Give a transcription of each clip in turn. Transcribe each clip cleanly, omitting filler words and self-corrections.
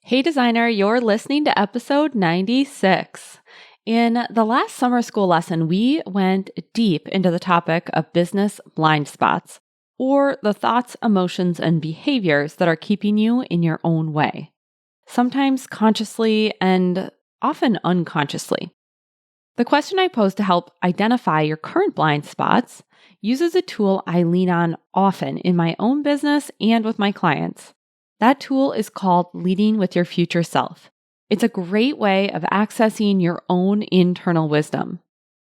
Hey designer, you're listening to episode 96. In the last summer school lesson, we went deep into the topic of business blind spots, or the thoughts, emotions, and behaviors that are keeping you in your own way, sometimes consciously and often unconsciously. The question I posed to help identify your current blind spots uses a tool I lean on often in my own business and with my clients. That tool is called Leading with Your Future Self. It's a great way of accessing your own internal wisdom.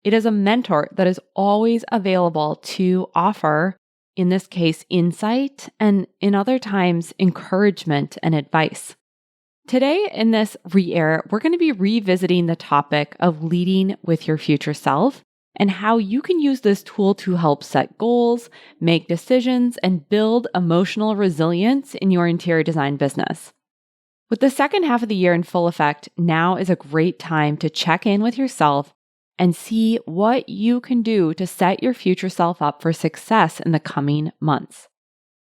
It is a mentor that is always available to offer, in this case, insight, and in other times, encouragement and advice. Today, in this re-air, we're going to be revisiting the topic of leading with your future self and how you can use this tool to help set goals, make decisions, and build emotional resilience in your interior design business. With the second half of the year in full effect, now is a great time to check in with yourself and see what you can do to set your future self up for success in the coming months.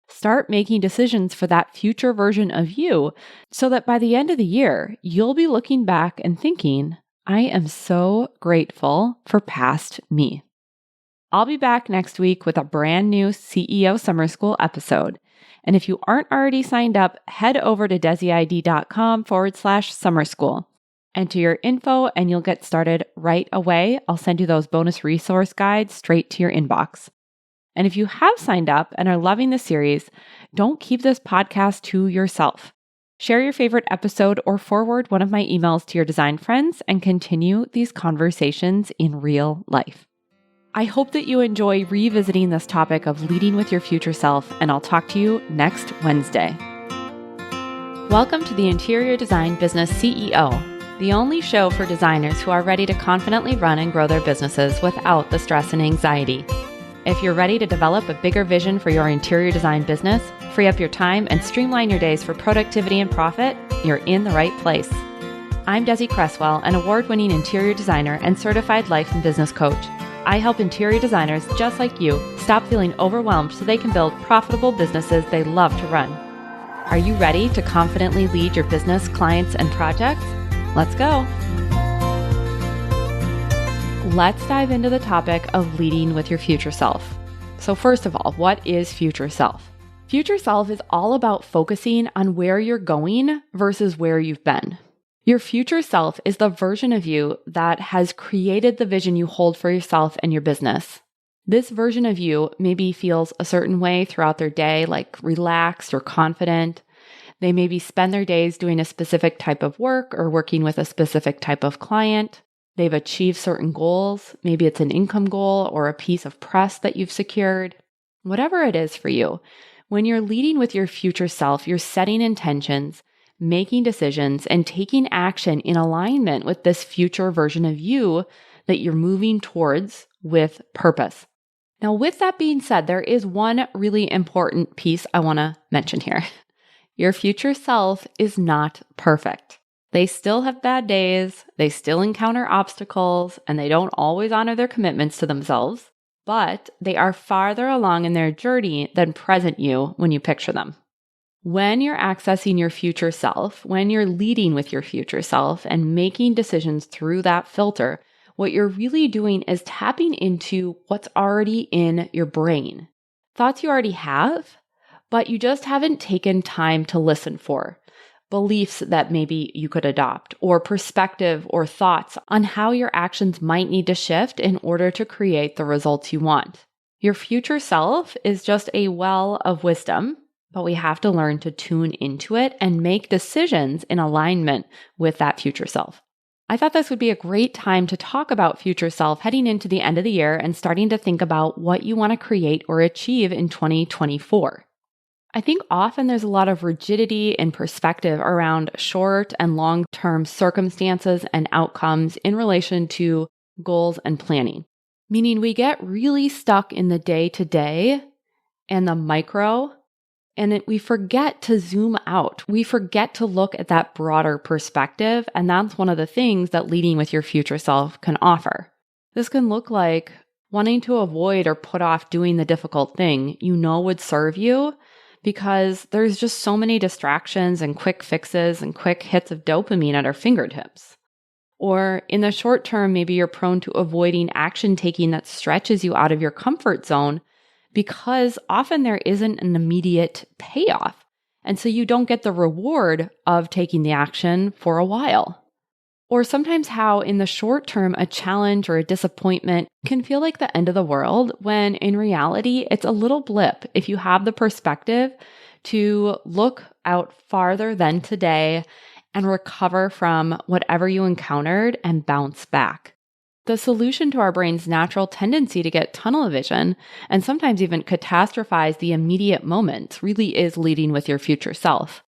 Start making decisions for that future version of you so that by the end of the year, you'll be looking back and thinking, I am so grateful for past me. I'll be back next week with a brand new CEO Summer School episode. And if you aren't already signed up, head over to desiid.com/summer school. Enter your info and you'll get started right away. I'll send you those bonus resource guides straight to your inbox. And if you have signed up and are loving the series, don't keep this podcast to yourself. Share your favorite episode or forward one of my emails to your design friends and continue these conversations in real life. I hope that you enjoy revisiting this topic of leading with your future self, and I'll talk to you next Wednesday. Welcome to the Interior Design Business CEO, the only show for designers who are ready to confidently run and grow their businesses without the stress and anxiety. If you're ready to develop a bigger vision for your interior design business, free up your time, and streamline your days for productivity and profit, you're in the right place. I'm Desi Cresswell, an award-winning interior designer and certified life and business coach. I help interior designers just like you stop feeling overwhelmed so they can build profitable businesses they love to run. Are you ready to confidently lead your business, clients, and projects? Let's go. Let's dive into the topic of leading with your future self. So first of all, what is future self? Future self is all about focusing on where you're going versus where you've been. Your future self is the version of you that has created the vision you hold for yourself and your business. This version of you maybe feels a certain way throughout their day, like relaxed or confident. They maybe spend their days doing a specific type of work or working with a specific type of client. They've achieved certain goals. Maybe it's an income goal or a piece of press that you've secured. Whatever it is for you, when you're leading with your future self, you're setting intentions, making decisions, and taking action in alignment with this future version of you that you're moving towards with purpose. Now, with that being said, there is one really important piece I want to mention here. Your future self is not perfect. They still have bad days, they still encounter obstacles, and they don't always honor their commitments to themselves, but they are farther along in their journey than present you when you picture them. When you're accessing your future self, when you're leading with your future self and making decisions through that filter, what you're really doing is tapping into what's already in your brain. Thoughts you already have, but you just haven't taken time to listen for. Beliefs that maybe you could adopt, or perspective or thoughts on how your actions might need to shift in order to create the results you want. Your future self is just a well of wisdom, but we have to learn to tune into it and make decisions in alignment with that future self. I thought this would be a great time to talk about future self heading into the end of the year and starting to think about what you want to create or achieve in 2024. I think often there's a lot of rigidity and perspective around short and long-term circumstances and outcomes in relation to goals and planning, meaning we get really stuck in the day-to-day and the micro, and we forget to zoom out. We forget to look at that broader perspective, and that's one of the things that leading with your future self can offer. This can look like wanting to avoid or put off doing the difficult thing you know would serve you, because there's just so many distractions and quick fixes and quick hits of dopamine at our fingertips. Or in the short term, maybe you're prone to avoiding action taking that stretches you out of your comfort zone because often there isn't an immediate payoff. And so you don't get the reward of taking the action for a while. Or sometimes how in the short term, a challenge or a disappointment can feel like the end of the world when in reality, it's a little blip if you have the perspective to look out farther than today and recover from whatever you encountered and bounce back. The solution to our brain's natural tendency to get tunnel vision and sometimes even catastrophize the immediate moments really is leading with your future self.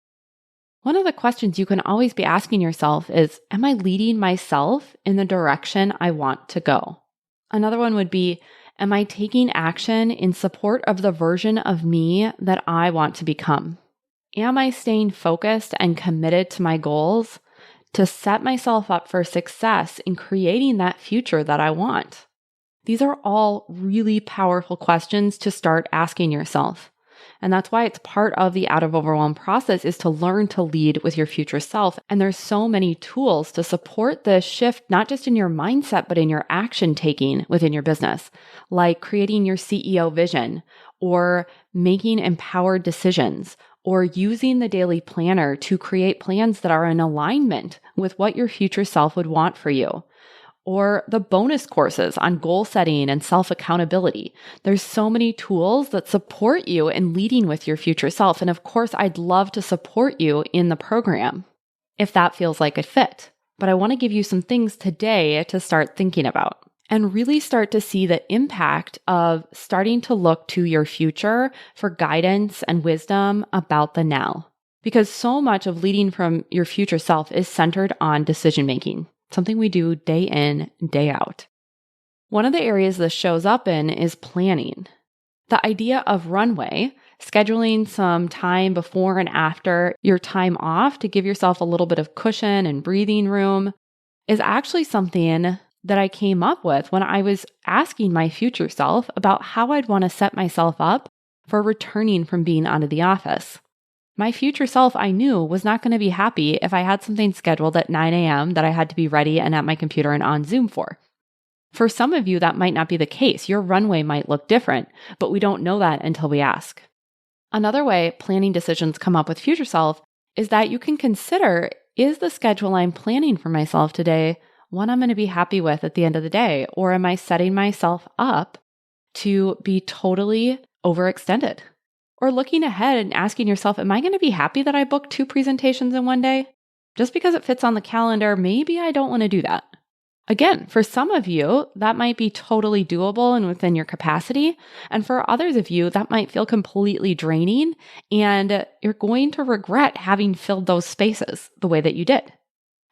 One of the questions you can always be asking yourself is, am I leading myself in the direction I want to go? Another one would be, am I taking action in support of the version of me that I want to become? Am I staying focused and committed to my goals to set myself up for success in creating that future that I want? These are all really powerful questions to start asking yourself. And that's why it's part of the Out of Overwhelm process is to learn to lead with your future self. And there's so many tools to support this shift, not just in your mindset, but in your action taking within your business, like creating your CEO vision or making empowered decisions or using the daily planner to create plans that are in alignment with what your future self would want for you, or the bonus courses on goal setting and self-accountability. There's so many tools that support you in leading with your future self. And of course, I'd love to support you in the program if that feels like a fit. But I want to give you some things today to start thinking about and really start to see the impact of starting to look to your future for guidance and wisdom about the now. Because so much of leading from your future self is centered on decision making, something we do day in, day out. One of the areas this shows up in is planning. The idea of runway, scheduling some time before and after your time off to give yourself a little bit of cushion and breathing room, is actually something that I came up with when I was asking my future self about how I'd want to set myself up for returning from being out of the office. My future self, I knew, was not going to be happy if I had something scheduled at 9 a.m. that I had to be ready and at my computer and on Zoom for. For some of you, that might not be the case. Your runway might look different, but we don't know that until we ask. Another way planning decisions come up with future self is that you can consider, is the schedule I'm planning for myself today one I'm going to be happy with at the end of the day? Or am I setting myself up to be totally overextended? Or looking ahead and asking yourself, am I going to be happy that I booked 2 presentations in one day? Just because it fits on the calendar, maybe I don't want to do that. Again, for some of you, that might be totally doable and within your capacity. And for others of you, that might feel completely draining and you're going to regret having filled those spaces the way that you did.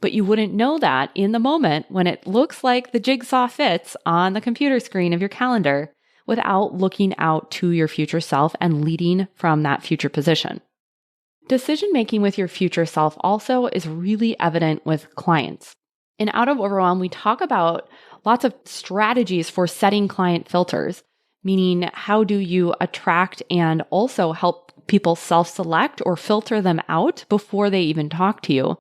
But you wouldn't know that in the moment when it looks like the jigsaw fits on the computer screen of your calendar without looking out to your future self and leading from that future position. Decision making with your future self also is really evident with clients. In Out of Overwhelm, we talk about lots of strategies for setting client filters, meaning how do you attract and also help people self-select or filter them out before they even talk to you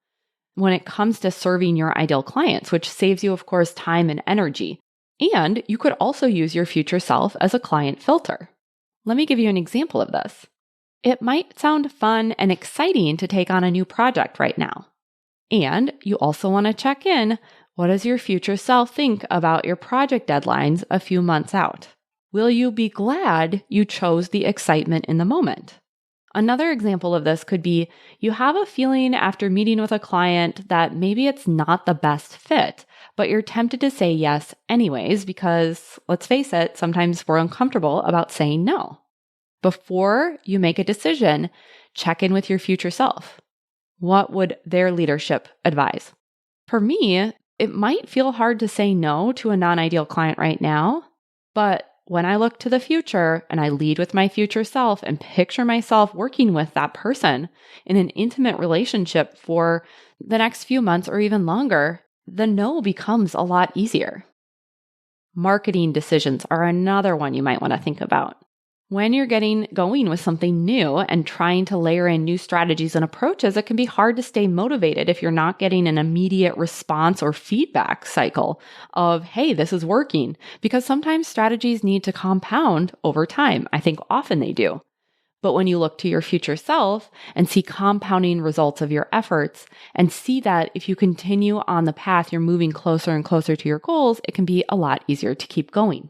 when it comes to serving your ideal clients, which saves you, of course, time and energy. And you could also use your future self as a client filter. Let me give you an example of this. It might sound fun and exciting to take on a new project right now. And you also want to check in, what does your future self think about your project deadlines a few months out? Will you be glad you chose the excitement in the moment? Another example of this could be you have a feeling after meeting with a client that maybe it's not the best fit, but you're tempted to say yes anyways because, let's face it, sometimes we're uncomfortable about saying no. Before you make a decision, check in with your future self. What would their leadership advise? For me, it might feel hard to say no to a non-ideal client right now, but when I look to the future and I lead with my future self and picture myself working with that person in an intimate relationship for the next few months or even longer, the no becomes a lot easier. Marketing decisions are another one you might want to think about. When you're getting going with something new and trying to layer in new strategies and approaches, it can be hard to stay motivated if you're not getting an immediate response or feedback cycle of, hey, this is working, because sometimes strategies need to compound over time. I think often they do. But when you look to your future self and see compounding results of your efforts and see that if you continue on the path, you're moving closer and closer to your goals, it can be a lot easier to keep going.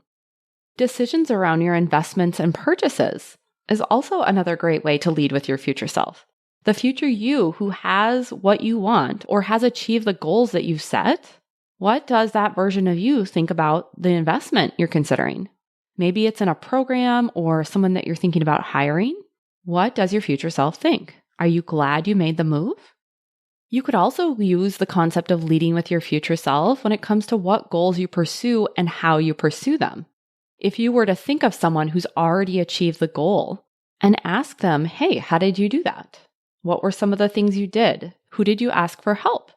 Decisions around your investments and purchases is also another great way to lead with your future self. The future you who has what you want or has achieved the goals that you've set, what does that version of you think about the investment you're considering? Maybe it's in a program or someone that you're thinking about hiring. What does your future self think? Are you glad you made the move? You could also use the concept of leading with your future self when it comes to what goals you pursue and how you pursue them. If you were to think of someone who's already achieved the goal and ask them, hey, how did you do that? What were some of the things you did? Who did you ask for help?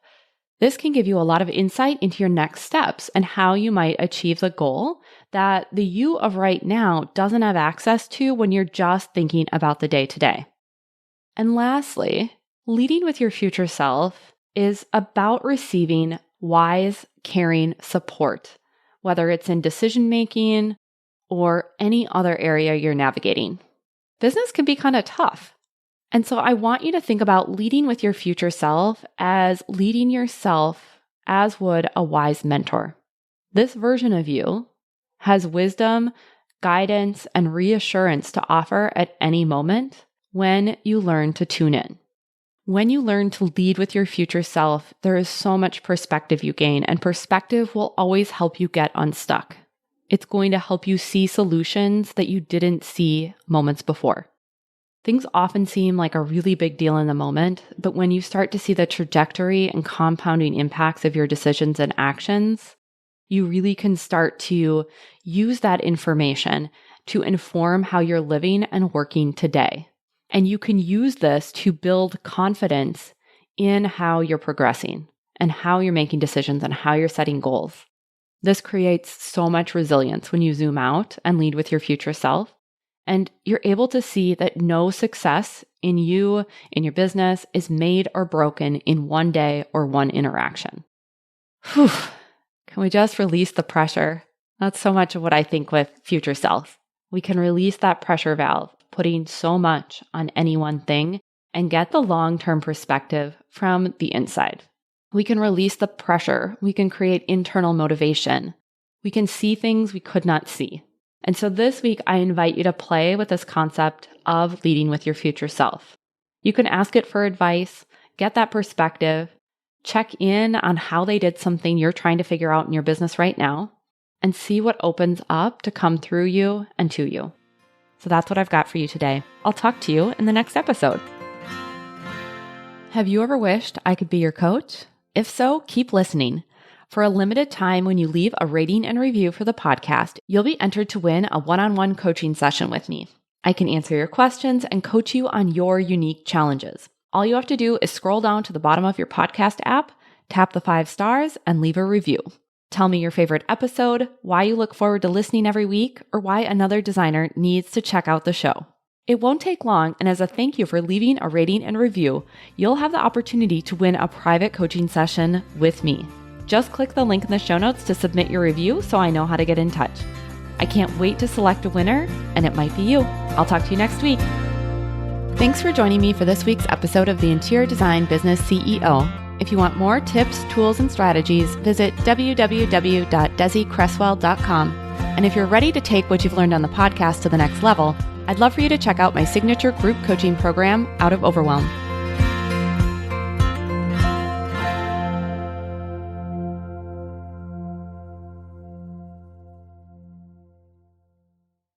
This can give you a lot of insight into your next steps and how you might achieve the goal that the you of right now doesn't have access to when you're just thinking about the day-to-day. And lastly, leading with your future self is about receiving wise, caring support, whether it's in decision-making or any other area you're navigating. Business can be kind of tough. And so I want you to think about leading with your future self as leading yourself as would a wise mentor. This version of you has wisdom, guidance, and reassurance to offer at any moment when you learn to tune in. When you learn to lead with your future self, there is so much perspective you gain, and perspective will always help you get unstuck. It's going to help you see solutions that you didn't see moments before. Things often seem like a really big deal in the moment, but when you start to see the trajectory and compounding impacts of your decisions and actions, you really can start to use that information to inform how you're living and working today. And you can use this to build confidence in how you're progressing and how you're making decisions and how you're setting goals. This creates so much resilience when you zoom out and lead with your future self. And you're able to see that no success in you, in your business, is made or broken in one day or one interaction. Whew. Can we just release the pressure? That's so much of what I think with future self. We can release that pressure valve, putting so much on any one thing, and get the long-term perspective from the inside. We can release the pressure. We can create internal motivation. We can see things we could not see. And so this week, I invite you to play with this concept of leading with your future self. You can ask it for advice, get that perspective, check in on how they did something you're trying to figure out in your business right now, and see what opens up to come through you and to you. So that's what I've got for you today. I'll talk to you in the next episode. Have you ever wished I could be your coach? If so, keep listening. For a limited time, when you leave a rating and review for the podcast, you'll be entered to win a one-on-one coaching session with me. I can answer your questions and coach you on your unique challenges. All you have to do is scroll down to the bottom of your podcast app, tap the 5 stars, and leave a review. Tell me your favorite episode, why you look forward to listening every week, or why another designer needs to check out the show. It won't take long, and as a thank you for leaving a rating and review, you'll have the opportunity to win a private coaching session with me. Just click the link in the show notes to submit your review so I know how to get in touch. I can't wait to select a winner, and it might be you. I'll talk to you next week. Thanks for joining me for this week's episode of the Interior Design Business CEO. If you want more tips, tools, and strategies, visit www.desiCresswell.com. And if you're ready to take what you've learned on the podcast to the next level, I'd love for you to check out my signature group coaching program, Out of Overwhelm.